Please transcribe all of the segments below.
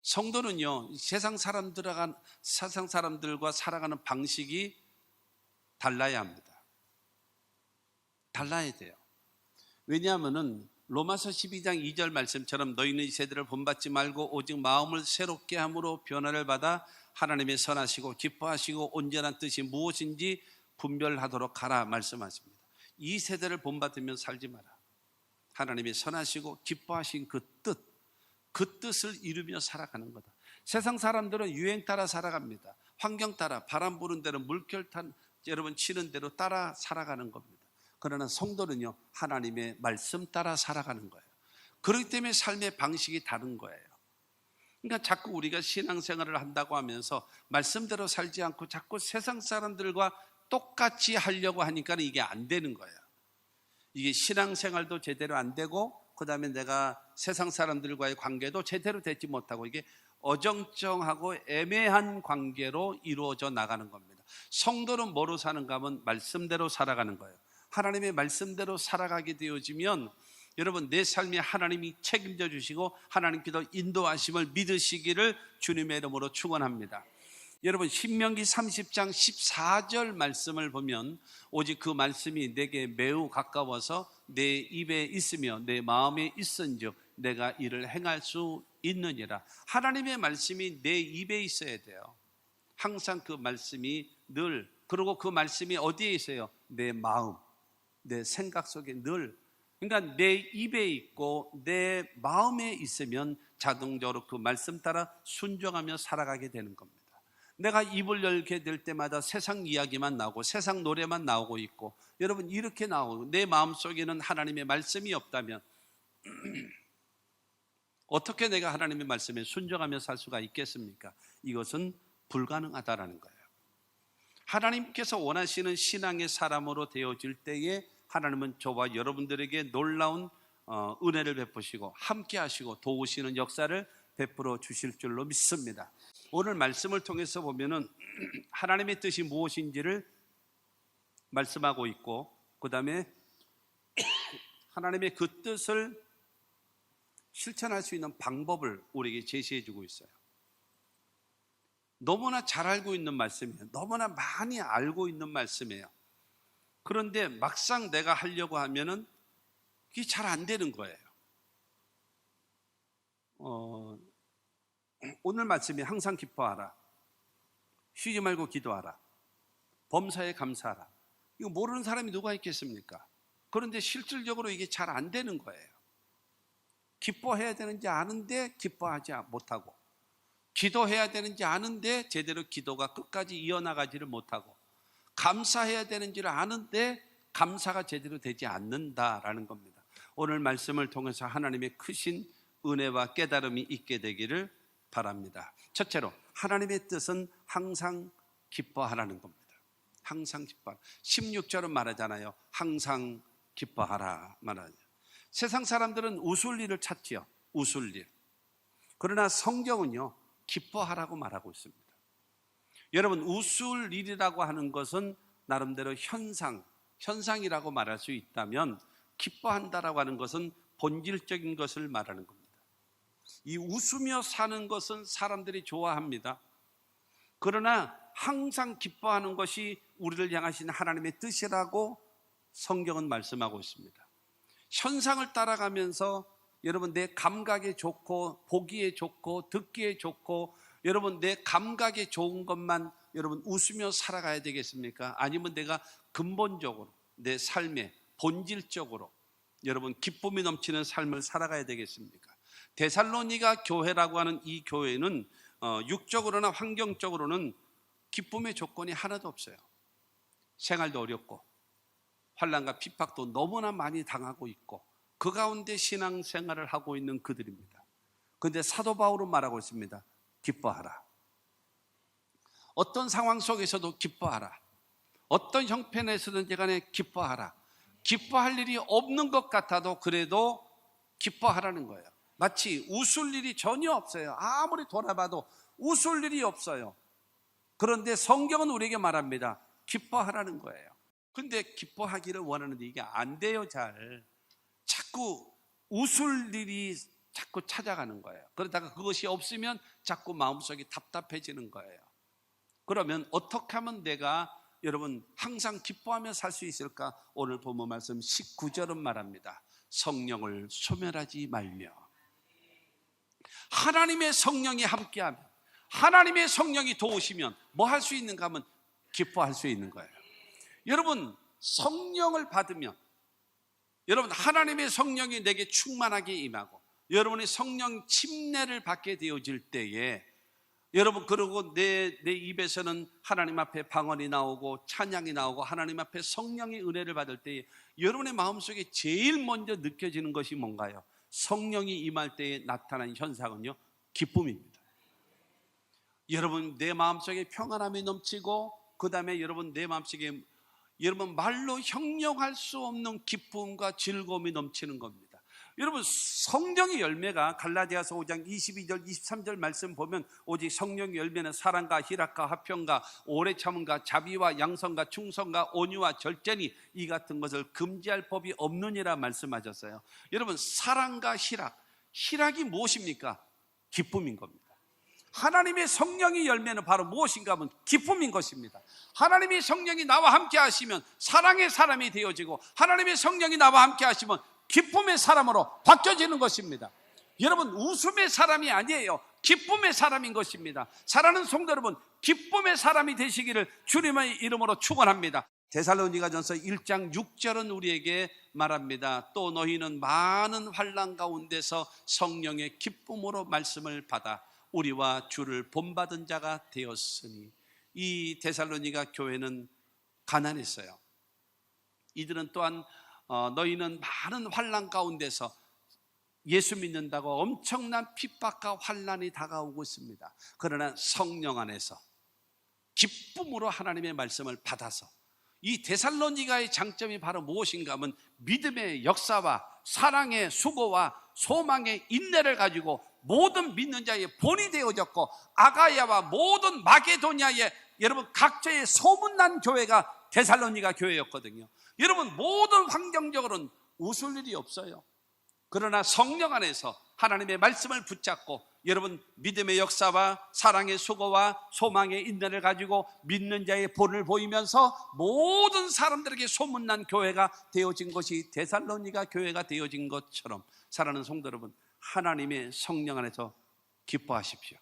성도는요, 세상 사람들과 살아가는 방식이 달라야 합니다. 달라야 돼요. 왜냐하면은 로마서 12장 2절 말씀처럼 너희는 이 세대를 본받지 말고 오직 마음을 새롭게 함으로 변화를 받아 하나님의 선하시고 기뻐하시고 온전한 뜻이 무엇인지 분별하도록 하라 말씀하십니다. 이 세대를 본받으며 살지 마라. 하나님의 선하시고 기뻐하신 그 뜻을 이루며 살아가는 거다. 세상 사람들은 유행 따라 살아갑니다. 환경 따라, 바람 부는 대로, 물결 여러분 치는 대로 따라 살아가는 겁니다. 그러나 성도는요, 하나님의 말씀 따라 살아가는 거예요. 그렇기 때문에 삶의 방식이 다른 거예요. 그러니까 자꾸 우리가 신앙생활을 한다고 하면서 말씀대로 살지 않고 자꾸 세상 사람들과 똑같이 하려고 하니까 이게 안 되는 거예요. 이게 신앙생활도 제대로 안 되고, 그 다음에 내가 세상 사람들과의 관계도 제대로 되지 못하고, 이게 어정쩡하고 애매한 관계로 이루어져 나가는 겁니다. 성도는 뭐로 사는가 하면 말씀대로 살아가는 거예요. 하나님의 말씀대로 살아가게 되어지면 여러분, 내 삶에 하나님이 책임져 주시고 하나님께서 인도하심을 믿으시기를 주님의 이름으로 축원합니다. 여러분, 신명기 30장 14절 말씀을 보면 오직 그 말씀이 내게 매우 가까워서 내 입에 있으며 내 마음에 있은즉 내가 이를 행할 수 있느니라. 하나님의 말씀이 내 입에 있어야 돼요. 항상 그 말씀이 늘, 그리고 그 말씀이 어디에 있어요? 내 마음, 내 생각 속에 늘. 그러니까 내 입에 있고 내 마음에 있으면 자동적으로 그 말씀 따라 순종하며 살아가게 되는 겁니다. 내가 입을 열게 될 때마다 세상 이야기만 나오고 세상 노래만 나오고 있고, 여러분 이렇게 나오고 내 마음속에는 하나님의 말씀이 없다면 어떻게 내가 하나님의 말씀에 순종하며 살 수가 있겠습니까? 이것은 불가능하다라는 거예요. 하나님께서 원하시는 신앙의 사람으로 되어질 때에 하나님은 저와 여러분들에게 놀라운 은혜를 베푸시고 함께 하시고 도우시는 역사를 베풀어 주실 줄로 믿습니다. 오늘 말씀을 통해서 보면은 하나님의 뜻이 무엇인지를 말씀하고 있고, 그 다음에 하나님의 그 뜻을 실천할 수 있는 방법을 우리에게 제시해 주고 있어요. 너무나 잘 알고 있는 말씀이에요. 너무나 많이 알고 있는 말씀이에요. 그런데 막상 내가 하려고 하면은 그게 잘 안 되는 거예요. 오늘 말씀이 항상 기뻐하라, 쉬지 말고 기도하라, 범사에 감사하라. 이거 모르는 사람이 누가 있겠습니까? 그런데 실질적으로 이게 잘 안 되는 거예요. 기뻐해야 되는지 아는데 기뻐하지 못하고, 기도해야 되는지 아는데 제대로 기도가 끝까지 이어나가지를 못하고, 감사해야 되는지를 아는데 감사가 제대로 되지 않는다라는 겁니다. 오늘 말씀을 통해서 하나님의 크신 은혜와 깨달음이 있게 되기를 바랍니다. 첫째로, 하나님의 뜻은 항상 기뻐하라는 겁니다. 항상 기뻐하라. 16절은 말하잖아요. 항상 기뻐하라 말하죠. 세상 사람들은 웃을 일을 찾지요. 웃을 일. 그러나 성경은요, 기뻐하라고 말하고 있습니다. 여러분, 웃을 일이라고 하는 것은 나름대로 현상이라고 말할 수 있다면, 기뻐한다라고 하는 것은 본질적인 것을 말하는 겁니다. 이 웃으며 사는 것은 사람들이 좋아합니다. 그러나 항상 기뻐하는 것이 우리를 향하신 하나님의 뜻이라고 성경은 말씀하고 있습니다. 현상을 따라가면서 여러분 내 감각에 좋고 보기에 좋고 듣기에 좋고, 여러분 내 감각에 좋은 것만 여러분 웃으며 살아가야 되겠습니까? 아니면 내가 근본적으로 내 삶에 본질적으로 여러분 기쁨이 넘치는 삶을 살아가야 되겠습니까? 데살로니가 교회라고 하는 이 교회는 육적으로나 환경적으로는 기쁨의 조건이 하나도 없어요. 생활도 어렵고 환난과 핍박도 너무나 많이 당하고 있고, 그 가운데 신앙생활을 하고 있는 그들입니다. 그런데 사도 바울은 말하고 있습니다. 기뻐하라. 어떤 상황 속에서도 기뻐하라. 어떤 형편에서든지 간에 기뻐하라. 기뻐할 일이 없는 것 같아도 그래도 기뻐하라는 거예요. 마치 웃을 일이 전혀 없어요. 아무리 돌아봐도 웃을 일이 없어요. 그런데 성경은 우리에게 말합니다. 기뻐하라는 거예요. 근데 기뻐하기를 원하는데 이게 안 돼요. 자꾸 웃을 일이 자꾸 찾아가는 거예요. 그러다가 그것이 없으면 자꾸 마음속이 답답해지는 거예요. 그러면 어떻게 하면 내가 여러분 항상 기뻐하며 살 수 있을까? 오늘 본문 말씀 19절은 말합니다. 성령을 소멸하지 말며. 하나님의 성령이 함께하면, 하나님의 성령이 도우시면 뭐 할 수 있는가 하면 기뻐할 수 있는 거예요. 여러분 성령을 받으면, 여러분 하나님의 성령이 내게 충만하게 임하고 여러분의 성령 침례를 받게 되어질 때에 여러분 그러고 내 입에서는 하나님 앞에 방언이 나오고 찬양이 나오고 하나님 앞에 성령의 은혜를 받을 때에 여러분의 마음속에 제일 먼저 느껴지는 것이 뭔가요? 성령이 임할 때에 나타나는 현상은요, 기쁨입니다. 여러분 내 마음속에 평안함이 넘치고 그 다음에 여러분 내 마음속에 여러분 말로 형용할 수 없는 기쁨과 즐거움이 넘치는 겁니다. 여러분 성령의 열매가 갈라디아서 5장 22절 23절 말씀 보면 오직 성령의 열매는 사랑과 희락과 화평과 오래 참음과 자비와 양선과 충성과 온유와 절제니 이 같은 것을 금지할 법이 없느니라 말씀하셨어요. 여러분 사랑과 희락이 무엇입니까? 기쁨인 겁니다. 하나님의 성령의 열매는 바로 무엇인가 하면 기쁨인 것입니다. 하나님의 성령이 나와 함께 하시면 사랑의 사람이 되어지고 하나님의 성령이 나와 함께 하시면 기쁨의 사람으로 바뀌어지는 것입니다. 여러분 웃음의 사람이 아니에요. 기쁨의 사람인 것입니다. 사랑하는 성도 여러분, 기쁨의 사람이 되시기를 주님의 이름으로 축원합니다. 데살로니가전서 1장 6절은 우리에게 말합니다. 또 너희는 많은 환난 가운데서 성령의 기쁨으로 말씀을 받아 우리와 주를 본받은 자가 되었으니. 이 데살로니가 교회는 가난했어요. 이들은 또한 너희는 많은 환난 가운데서 예수 믿는다고 엄청난 핍박과 환난이 다가오고 있습니다. 그러나 성령 안에서 기쁨으로 하나님의 말씀을 받아서, 이 데살로니가의 장점이 바로 무엇인가 하면 믿음의 역사와 사랑의 수고와 소망의 인내를 가지고 모든 믿는 자의 본이 되어졌고 아가야와 모든 마게도냐의 여러분 각처의 소문난 교회가 데살로니가 교회였거든요. 여러분 모든 환경적으로는 웃을 일이 없어요. 그러나 성령 안에서 하나님의 말씀을 붙잡고 여러분 믿음의 역사와 사랑의 수고와 소망의 인내를 가지고 믿는 자의 본을 보이면서 모든 사람들에게 소문난 교회가 되어진 것이 데살로니가 교회가 되어진 것처럼 사랑하는 성도 여러분, 하나님의 성령 안에서 기뻐하십시오.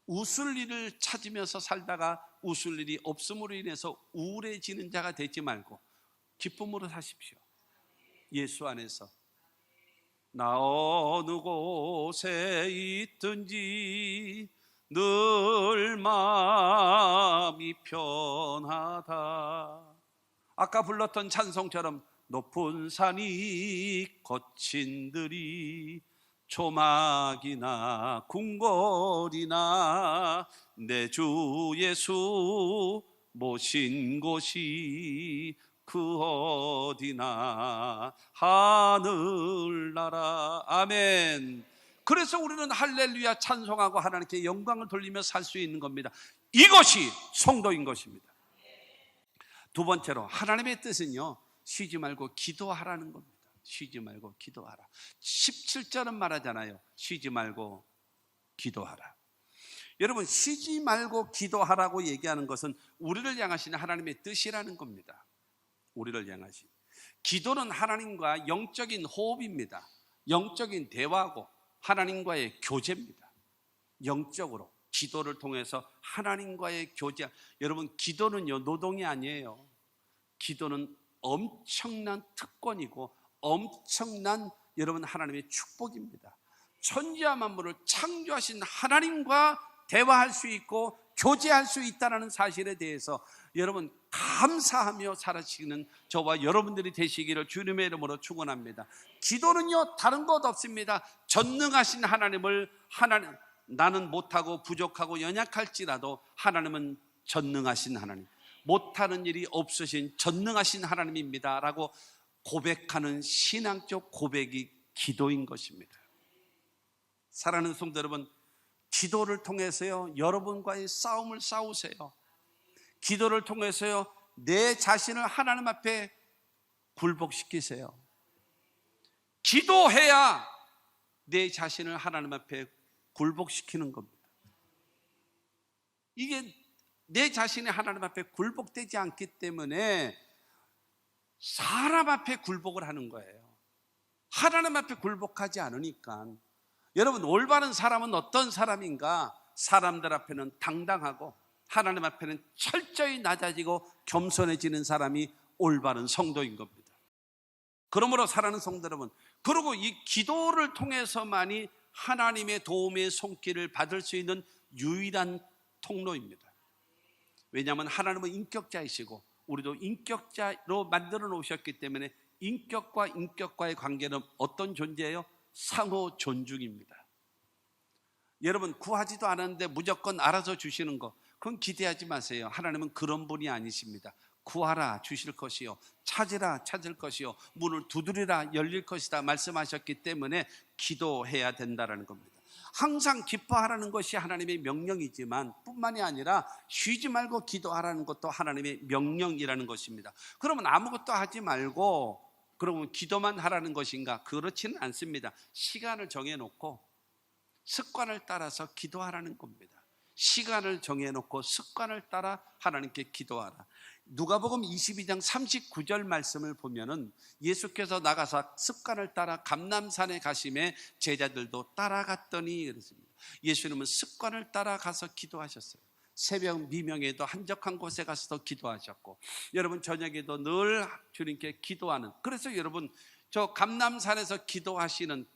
웃을 일을 찾으면서 살다가 웃을 일이 없음으로 인해서 우울해지는 자가 되지 말고 기쁨으로 사십시오. 예수 안에서 나 어느 곳에 있든지 늘 마음이 편하다. 아까 불렀던 찬송처럼 높은 산이 거친 들이 초막이나 궁궐이나 내 주 예수 모신 곳이 그 어디나 하늘나라. 아멘. 그래서 우리는 할렐루야 찬송하고 하나님께 영광을 돌리며 살 수 있는 겁니다. 이것이 성도인 것입니다. 두 번째로 하나님의 뜻은요, 쉬지 말고 기도하라는 겁니다. 쉬지 말고 기도하라. 17절은 말하잖아요. 쉬지 말고 기도하라. 여러분 쉬지 말고 기도하라고 얘기하는 것은 우리를 향하시는 하나님의 뜻이라는 겁니다. 우리를 향하신 기도는 하나님과 영적인 호흡입니다. 영적인 대화고 하나님과의 교제입니다. 영적으로 기도를 통해서 하나님과의 교제. 여러분 기도는요 노동이 아니에요. 기도는 엄청난 특권이고 엄청난 여러분 하나님의 축복입니다. 천지와 만물을 창조하신 하나님과 대화할 수 있고 교제할 수 있다는 사실에 대해서 여러분 감사하며 살아가시는 저와 여러분들이 되시기를 주님의 이름으로 축원합니다. 기도는요 다른 것 없습니다. 전능하신 하나님을 나는 못하고 부족하고 연약할지라도 하나님은 전능하신 하나님, 못하는 일이 없으신 전능하신 하나님입니다 라고 고백하는 신앙적 고백이 기도인 것입니다. 사랑하는 성도 여러분, 기도를 통해서요 여러분과의 싸움을 싸우세요. 기도를 통해서요 내 자신을 하나님 앞에 굴복시키세요. 기도해야 내 자신을 하나님 앞에 굴복시키는 겁니다. 이게 내 자신이 하나님 앞에 굴복되지 않기 때문에 사람 앞에 굴복을 하는 거예요. 하나님 앞에 굴복하지 않으니까. 여러분, 올바른 사람은 어떤 사람인가? 사람들 앞에는 당당하고 하나님 앞에는 철저히 낮아지고 겸손해지는 사람이 올바른 성도인 겁니다. 그러므로 사랑하는 성도 여러분, 그리고 이 기도를 통해서만이 하나님의 도움의 손길을 받을 수 있는 유일한 통로입니다. 왜냐하면 하나님은 인격자이시고 우리도 인격자로 만들어 놓으셨기 때문에 인격과 인격과의 관계는 어떤 존재예요? 상호 존중입니다. 여러분, 구하지도 않았는데 무조건 알아서 주시는 거, 그건 기대하지 마세요. 하나님은 그런 분이 아니십니다. 구하라 주실 것이요, 찾으라 찾을 것이요, 문을 두드리라 열릴 것이다 말씀하셨기 때문에 기도해야 된다는 겁니다. 항상 기뻐하라는 것이 하나님의 명령이지만 뿐만이 아니라 쉬지 말고 기도하라는 것도 하나님의 명령이라는 것입니다. 그러면 아무것도 하지 말고 그러면 기도만 하라는 것인가? 그렇지는 않습니다. 시간을 정해놓고 습관을 따라서 기도하라는 겁니다. 시간을 정해놓고 습관을 따라 하나님께 기도하라. 누가복음 22장 39절 말씀을 보면은 예수께서 나가서 습관을 따라 감람산에 가심에 제자들도 따라갔더니 그랬습니다. 예수님은 습관을 따라가서 기도하셨어요. 새벽 미명에도 한적한 곳에 가서도 기도하셨고, 여러분 저녁에도 늘 주님께 기도하는, 그래서 여러분 저 감람산에서 기도하시는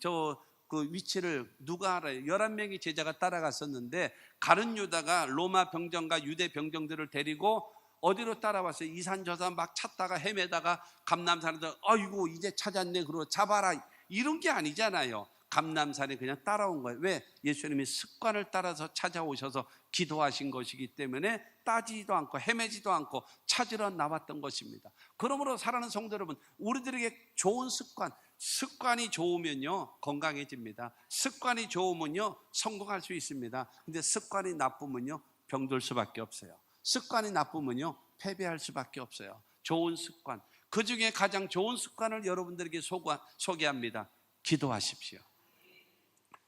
그 위치를 누가 알아요? 11명의 제자가 따라갔었는데 가룟 유다가 로마 병정과 유대 병정들을 데리고 어디로 따라왔어요? 이산 저산 막 찾다가 헤매다가 감람산에서 아이고 이제 찾았네 그러고 잡아라, 이런 게 아니잖아요. 감람산에 그냥 따라온 거예요. 왜? 예수님이 습관을 따라서 찾아오셔서 기도하신 것이기 때문에 따지지도 않고 헤매지도 않고 찾으러 나왔던 것입니다. 그러므로 사랑하는 성도 여러분, 우리들에게 좋은 습관이 좋으면요 건강해집니다. 습관이 좋으면요 성공할 수 있습니다. 근데 습관이 나쁘면요 병들 수밖에 없어요. 습관이 나쁘면요 패배할 수밖에 없어요. 좋은 습관, 그 중에 가장 좋은 습관을 여러분들에게 소개합니다. 기도하십시오.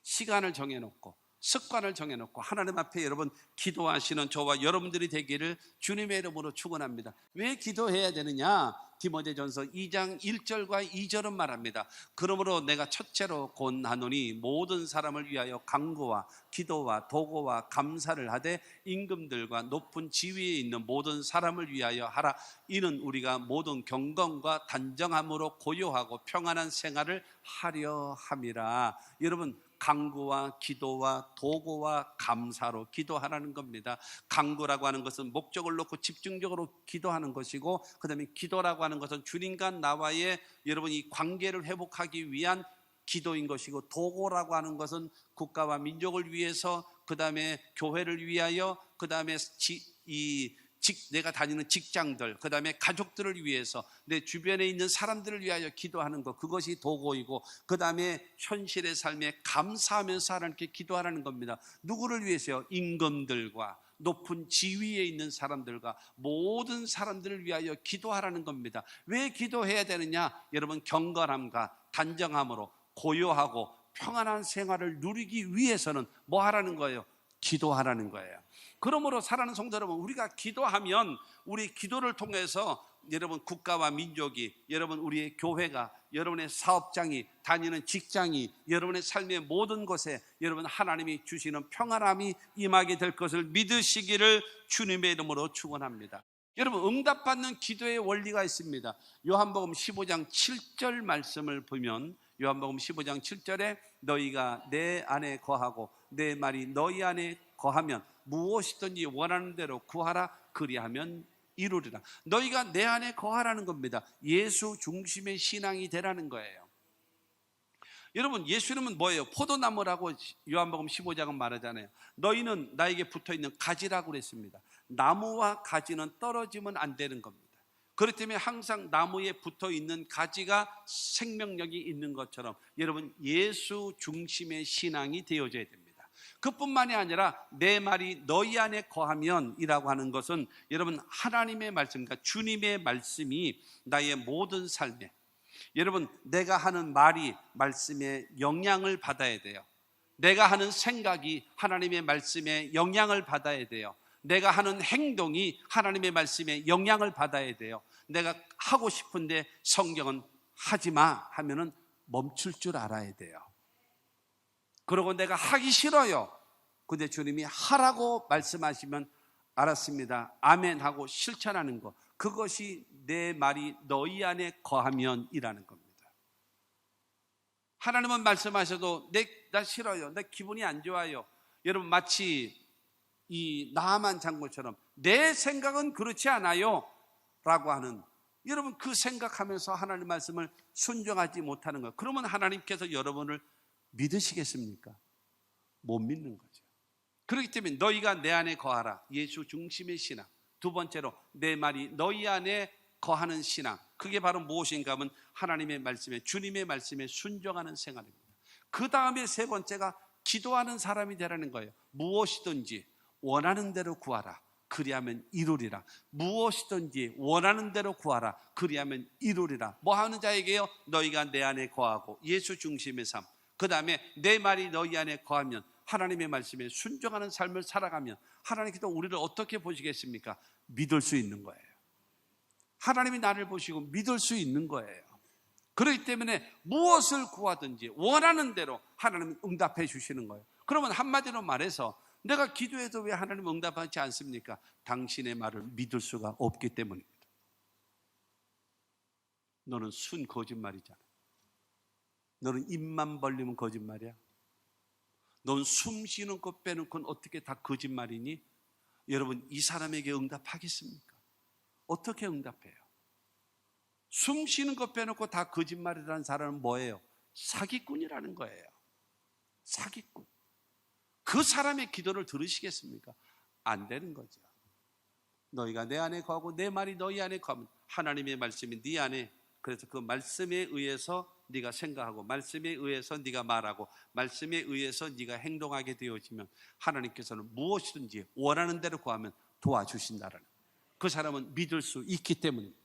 시간을 정해놓고 습관을 정해놓고 하나님 앞에 여러분 기도하시는 저와 여러분들이 되기를 주님의 이름으로 축원합니다. 왜 기도해야 되느냐? 디모데전서 2장 1절과 2절은 말합니다. 그러므로 내가 첫째로 권하노니 모든 사람을 위하여 간구와 기도와 도고와 감사를 하되 임금들과 높은 지위에 있는 모든 사람을 위하여 하라. 이는 우리가 모든 경건과 단정함으로 고요하고 평안한 생활을 하려 함이라. 여러분, 간구와 기도와 도고와 감사로 기도하라는 겁니다. 간구라고 하는 것은 목적을 놓고 집중적으로 기도하는 것이고, 그 다음에 기도라고 하는 것은 주님과 나와의 여러분 이 관계를 회복하기 위한 기도인 것이고, 도고라고 하는 것은 국가와 민족을 위해서, 그 다음에 교회를 위하여, 그 다음에 내가 다니는 직장들, 그 다음에 가족들을 위해서, 내 주변에 있는 사람들을 위하여 기도하는 것, 그것이 도고이고, 그 다음에 현실의 삶에 감사하면서 하나님께 기도하라는 겁니다. 누구를 위해서요? 임금들과 높은 지위에 있는 사람들과 모든 사람들을 위하여 기도하라는 겁니다. 왜 기도해야 되느냐? 여러분, 경건함과 단정함으로 고요하고 평안한 생활을 누리기 위해서는 뭐 하라는 거예요? 기도하라는 거예요. 그러므로 사랑하는 성도 여러분, 우리가 기도하면 우리 기도를 통해서 여러분 국가와 민족이, 여러분 우리의 교회가, 여러분의 사업장이, 다니는 직장이, 여러분의 삶의 모든 곳에 여러분 하나님이 주시는 평안함이 임하게 될 것을 믿으시기를 주님의 이름으로 축원합니다. 여러분, 응답받는 기도의 원리가 있습니다. 요한복음 15장 7절 말씀을 보면, 요한복음 15장 7절에 너희가 내 안에 거하고 내 말이 너희 안에 거하면 무엇이든지 원하는 대로 구하라, 그리하면 이루리라. 너희가 내 안에 거하라는 겁니다. 예수 중심의 신앙이 되라는 거예요. 여러분, 예수님은 뭐예요? 포도나무라고 요한복음 15장은 말하잖아요. 너희는 나에게 붙어있는 가지라고 그랬습니다. 나무와 가지는 떨어지면 안 되는 겁니다. 그렇기 때문에 항상 나무에 붙어있는 가지가 생명력이 있는 것처럼 여러분 예수 중심의 신앙이 되어져야 됩니다. 그뿐만이 아니라 내 말이 너희 안에 거하면 이라고 하는 것은 여러분 하나님의 말씀, 그러니까 주님의 말씀이 나의 모든 삶에, 여러분, 내가 하는 말이 말씀의 영향을 받아야 돼요. 내가 하는 생각이 하나님의 말씀에 영향을 받아야 돼요. 내가 하는 행동이 하나님의 말씀에 영향을 받아야 돼요. 내가 하고 싶은데 성경은 하지 마 하면은 멈출 줄 알아야 돼요. 그리고 내가 하기 싫어요. 근데 주님이 하라고 말씀하시면 알았습니다, 아멘 하고 실천하는 것, 그것이 내 말이 너희 안에 거하면 이라는 겁니다. 하나님은 말씀하셔도 나 싫어요, 내 기분이 안 좋아요. 여러분, 마치 이 나아만 장모처럼 내 생각은 그렇지 않아요 라고 하는, 여러분 그 생각하면서 하나님 말씀을 순종하지 못하는 거예요. 그러면 하나님께서 여러분을 믿으시겠습니까? 못 믿는 거죠. 그렇기 때문에 너희가 내 안에 거하라, 예수 중심의 신앙. 두 번째로 내 말이 너희 안에 거하는 신앙, 그게 바로 무엇인가 하면 하나님의 말씀에, 주님의 말씀에 순종하는 생활입니다. 그 다음에 세 번째가 기도하는 사람이 되라는 거예요. 무엇이든지 원하는 대로 구하라, 그리하면 이루리라. 무엇이든지 원하는 대로 구하라, 그리하면 이루리라. 뭐 하는 자에게요? 너희가 내 안에 거하고 예수 중심의 삶. 그 다음에 내 말이 너희 안에 거하면, 하나님의 말씀에 순종하는 삶을 살아가면 하나님께서 우리를 어떻게 보시겠습니까? 믿을 수 있는 거예요. 하나님이 나를 보시고 믿을 수 있는 거예요. 그렇기 때문에 무엇을 구하든지 원하는 대로 하나님은 응답해 주시는 거예요. 그러면 한마디로 말해서 내가 기도해도 왜 하나님 응답하지 않습니까? 당신의 말을 믿을 수가 없기 때문입니다. 너는 순 거짓말이잖아. 너는 입만 벌리면 거짓말이야. 넌 숨 쉬는 것 빼놓고는 어떻게 다 거짓말이니? 여러분, 이 사람에게 응답하겠습니까? 어떻게 응답해요? 숨 쉬는 것 빼놓고 다 거짓말이라는 사람은 뭐예요? 사기꾼이라는 거예요. 사기꾼. 그 사람의 기도를 들으시겠습니까? 안 되는 거죠. 너희가 내 안에 거하고 내 말이 너희 안에 거하면, 하나님의 말씀이 네 안에, 그래서 그 말씀에 의해서 네가 생각하고, 말씀에 의해서 네가 말하고, 말씀에 의해서 네가 행동하게 되어지면 하나님께서는 무엇이든지 원하는 대로 구하면 도와주신다라는, 그 사람은 믿을 수 있기 때문입니다.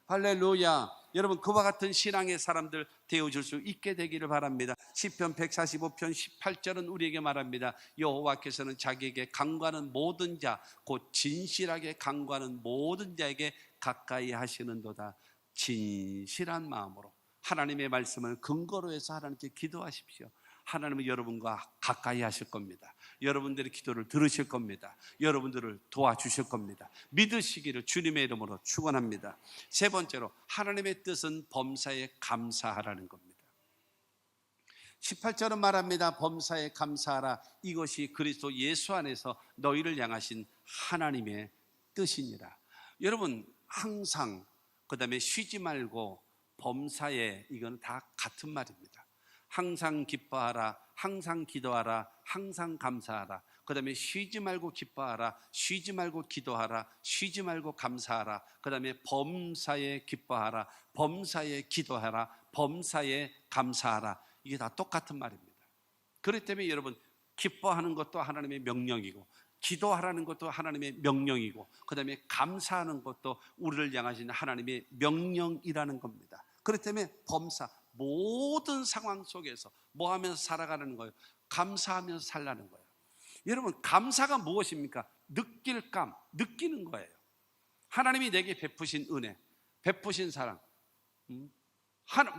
할렐루야. 여러분, 그와 같은 신앙의 사람들 되어줄 수 있게 되기를 바랍니다. 시편 145편 18절은 우리에게 말합니다. 여호와께서는 자기에게 간구하는 모든 자, 곧 진실하게 간구하는 모든 자에게 가까이 하시는도다. 진실한 마음으로 하나님의 말씀을 근거로 해서 하나님께 기도하십시오. 하나님은 여러분과 가까이 하실 겁니다. 여러분들의 기도를 들으실 겁니다. 여러분들을 도와주실 겁니다. 믿으시기를 주님의 이름으로 축원합니다. 세 번째로, 하나님의 뜻은 범사에 감사하라는 겁니다. 18절은 말합니다. 범사에 감사하라. 이것이 그리스도 예수 안에서 너희를 향하신 하나님의 뜻이니라. 여러분, 항상, 그 다음에 쉬지 말고, 범사에, 이건 다 같은 말입니다. 항상 기뻐하라, 항상 기도하라, 항상 감사하라. 그 다음에 쉬지 말고 기뻐하라, 쉬지 말고 기도하라, 쉬지 말고 감사하라. 그 다음에 범사에 기뻐하라, 범사에 기도하라, 범사에 감사하라. 이게 다 똑같은 말입니다. 그렇기 때문에 여러분, 기뻐하는 것도 하나님의 명령이고, 기도하라는 것도 하나님의 명령이고, 그 다음에 감사하는 것도 우리를 향하신 하나님의 명령이라는 겁니다. 그렇기 때문에 범사, 모든 상황 속에서 뭐 하면서 살아가는 거예요? 감사하면서 살라는 거예요. 여러분, 감사가 무엇입니까? 느낄감, 느끼는 거예요. 하나님이 내게 베푸신 은혜, 베푸신 사랑,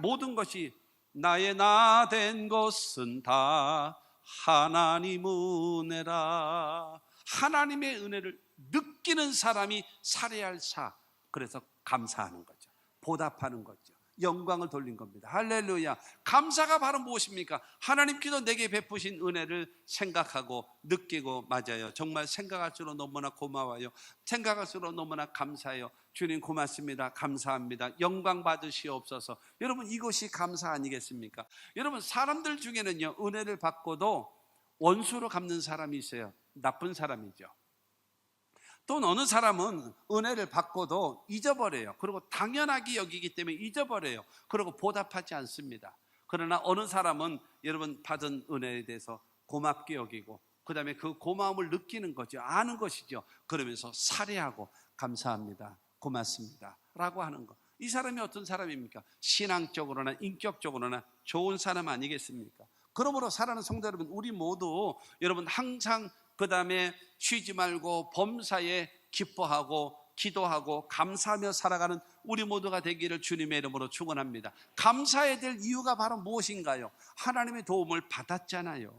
모든 것이 나의 나 된 것은 다 하나님 은혜라. 하나님의 은혜를 느끼는 사람이 살아야 할 사. 그래서 감사하는 거죠. 보답하는 거죠. 영광을 돌린 겁니다. 할렐루야. 감사가 바로 무엇입니까? 하나님께서 내게 베푸신 은혜를 생각하고 느끼고, 맞아요, 정말 생각할수록 너무나 고마워요. 생각할수록 너무나 감사해요. 주님 고맙습니다. 감사합니다. 영광 받으시옵소서. 여러분, 이것이 감사 아니겠습니까? 여러분, 사람들 중에는요, 은혜를 받고도 원수로 갚는 사람이 있어요. 나쁜 사람이죠. 또 어느 사람은 은혜를 받고도 잊어버려요. 그리고 당연하게 여기기 때문에 잊어버려요. 그리고 보답하지 않습니다. 그러나 어느 사람은 여러분 받은 은혜에 대해서 고맙게 여기고, 그 다음에 그 고마움을 느끼는 거죠. 아는 것이죠. 그러면서 살해하고 감사합니다, 고맙습니다 라고 하는 것. 이 사람이 어떤 사람입니까? 신앙적으로나 인격적으로나 좋은 사람 아니겠습니까? 그러므로 사랑하는 성도 여러분, 우리 모두 여러분 항상 그 다음에 쉬지 말고 범사에 기뻐하고 기도하고 감사하며 살아가는 우리 모두가 되기를 주님의 이름으로 축원합니다. 감사해야 될 이유가 바로 무엇인가요? 하나님의 도움을 받았잖아요.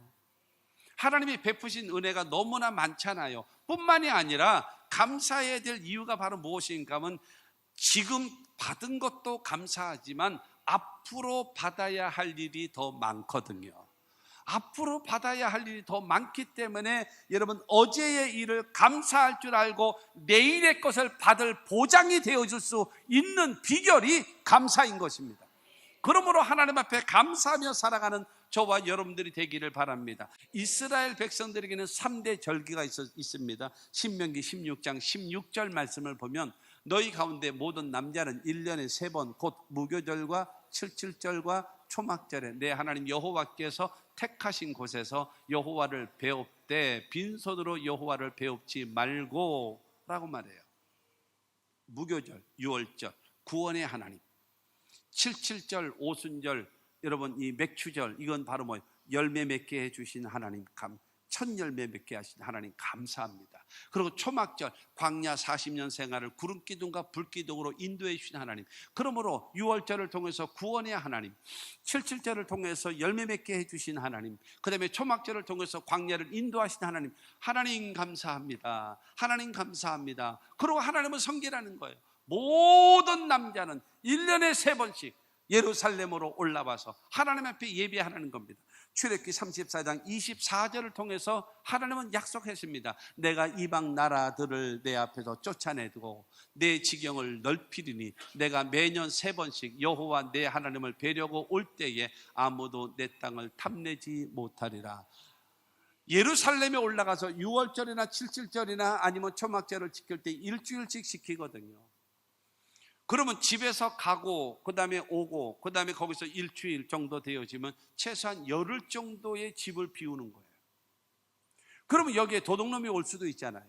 하나님이 베푸신 은혜가 너무나 많잖아요. 뿐만이 아니라 감사해야 될 이유가 바로 무엇인가 하면 지금 받은 것도 감사하지만 앞으로 받아야 할 일이 더 많거든요. 앞으로 받아야 할 일이 더 많기 때문에 여러분 어제의 일을 감사할 줄 알고 내일의 것을 받을 보장이 되어줄 수 있는 비결이 감사인 것입니다. 그러므로 하나님 앞에 감사하며 살아가는 저와 여러분들이 되기를 바랍니다. 이스라엘 백성들에게는 3대 절기가 있습니다. 신명기 16장 16절 말씀을 보면 너희 가운데 모든 남자는 1년에 3번 곧 무교절과 칠칠절과 초막절에 내 하나님 여호와께서 택하신 곳에서 여호와를 배웁되 빈손으로 여호와를 배웁지 말고 라고 말해요. 무교절, 유월절, 구원의 하나님, 칠칠절, 오순절, 여러분 이 맥추절, 이건 바로 뭐예요? 열매 맺게 해주신 하나님, 첫 열매 맺게 하신 하나님 감사합니다. 그리고 초막절, 광야 40년 생활을 구름기둥과 불기둥으로 인도해 주신 하나님, 그러므로 유월절을 통해서 구원의 하나님, 칠칠절을 통해서 열매 맺게 해주신 하나님, 그 다음에 초막절을 통해서 광야를 인도하신 하나님, 하나님 감사합니다. 하나님 감사합니다. 그리고 하나님은 성결하는 거예요. 모든 남자는 1년에 3번씩 예루살렘으로 올라와서 하나님 앞에 예배하는 겁니다. 출애굽기 34장 24절을 통해서 하나님은 약속했습니다. 내가 이방 나라들을 내 앞에서 쫓아내두고 내 지경을 넓히리니 내가 매년 3번씩 여호와 내 하나님을 뵈려고 올 때에 아무도 내 땅을 탐내지 못하리라. 예루살렘에 올라가서 6월절이나 7.7절이나 아니면 초막절을 지킬 때 일주일씩 지키거든요. 그러면 집에서 가고 그 다음에 오고 그 다음에 거기서 일주일 정도 되어지면 최소한 열흘 정도의 집을 비우는 거예요. 그러면 여기에 도둑놈이 올 수도 있잖아요.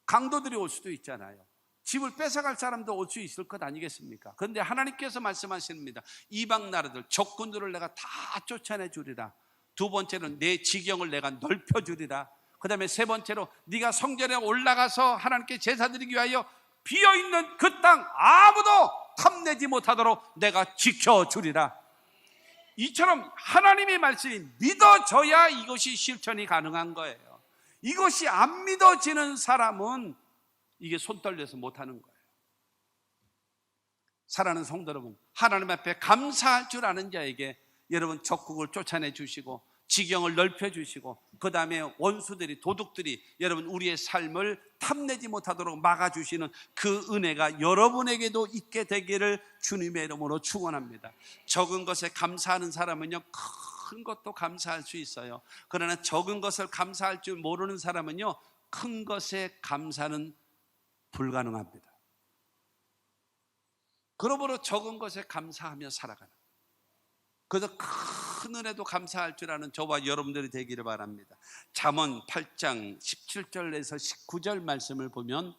강도들이 올 수도 있잖아요. 집을 뺏어갈 사람도 올 수 있을 것 아니겠습니까? 그런데 하나님께서 말씀하십니다. 이방 나라들 적군들을 내가 다 쫓아내 주리라. 두 번째는 내 지경을 내가 넓혀 주리라. 그 다음에 세 번째로 네가 성전에 올라가서 하나님께 제사 드리기 위하여 비어있는 그 땅 아무도 탐내지 못하도록 내가 지켜주리라. 이처럼 하나님의 말씀이 믿어져야 이것이 실천이 가능한 거예요. 이것이 안 믿어지는 사람은 이게 손 떨려서 못하는 거예요. 사랑하는 성도 여러분, 하나님 앞에 감사할 줄 아는 자에게 여러분 적국을 쫓아내 주시고 지경을 넓혀 주시고 그 다음에 원수들이 도둑들이 여러분 우리의 삶을 탐내지 못하도록 막아주시는 그 은혜가 여러분에게도 있게 되기를 주님의 이름으로 축원합니다. 적은 것에 감사하는 사람은요 큰 것도 감사할 수 있어요. 그러나 적은 것을 감사할 줄 모르는 사람은요 큰 것에 감사는 불가능합니다. 그러므로 적은 것에 감사하며 살아가는, 그래서 큰 은혜도 감사할 줄 아는 저와 여러분들이 되기를 바랍니다. 잠언 8장 17절에서 19절 말씀을 보면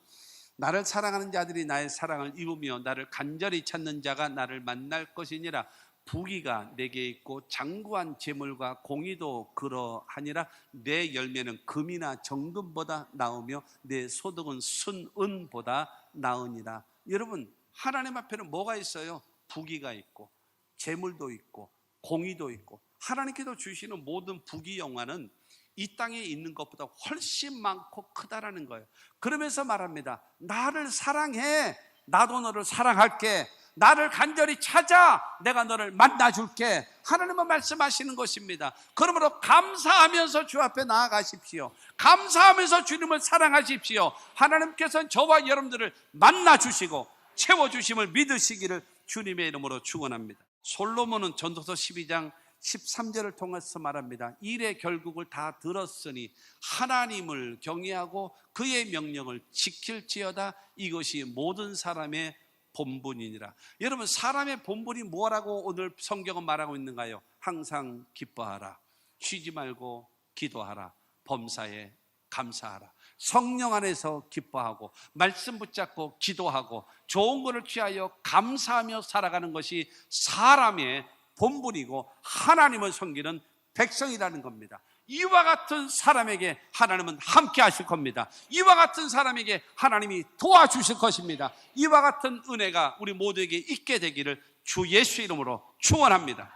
나를 사랑하는 자들이 나의 사랑을 입으며 나를 간절히 찾는 자가 나를 만날 것이니라. 부귀가 내게 있고 장구한 재물과 공의도 그러하니라. 내 열매는 금이나 정금보다 나으며 내 소득은 순은보다 나으니라. 여러분 하나님 앞에는 뭐가 있어요? 부귀가 있고 재물도 있고 공의도 있고 하나님께서 주시는 모든 부귀 영화는 이 땅에 있는 것보다 훨씬 많고 크다라는 거예요. 그러면서 말합니다. 나를 사랑해, 나도 너를 사랑할게. 나를 간절히 찾아, 내가 너를 만나줄게. 하나님은 말씀하시는 것입니다. 그러므로 감사하면서 주 앞에 나아가십시오. 감사하면서 주님을 사랑하십시오. 하나님께서는 저와 여러분들을 만나주시고 채워주심을 믿으시기를 주님의 이름으로 축원합니다. 솔로몬은 전도서 12장 13절을 통해서 말합니다. 일의 결국을 다 들었으니 하나님을 경외하고 그의 명령을 지킬지어다. 이것이 모든 사람의 본분이니라. 여러분 사람의 본분이 뭐라고 오늘 성경은 말하고 있는가요? 항상 기뻐하라, 쉬지 말고 기도하라, 범사에 감사하라. 성령 안에서 기뻐하고 말씀 붙잡고 기도하고 좋은 것을 취하여 감사하며 살아가는 것이 사람의 본분이고 하나님을 섬기는 백성이라는 겁니다. 이와 같은 사람에게 하나님은 함께 하실 겁니다. 이와 같은 사람에게 하나님이 도와주실 것입니다. 이와 같은 은혜가 우리 모두에게 있게 되기를 주 예수 이름으로 축원합니다.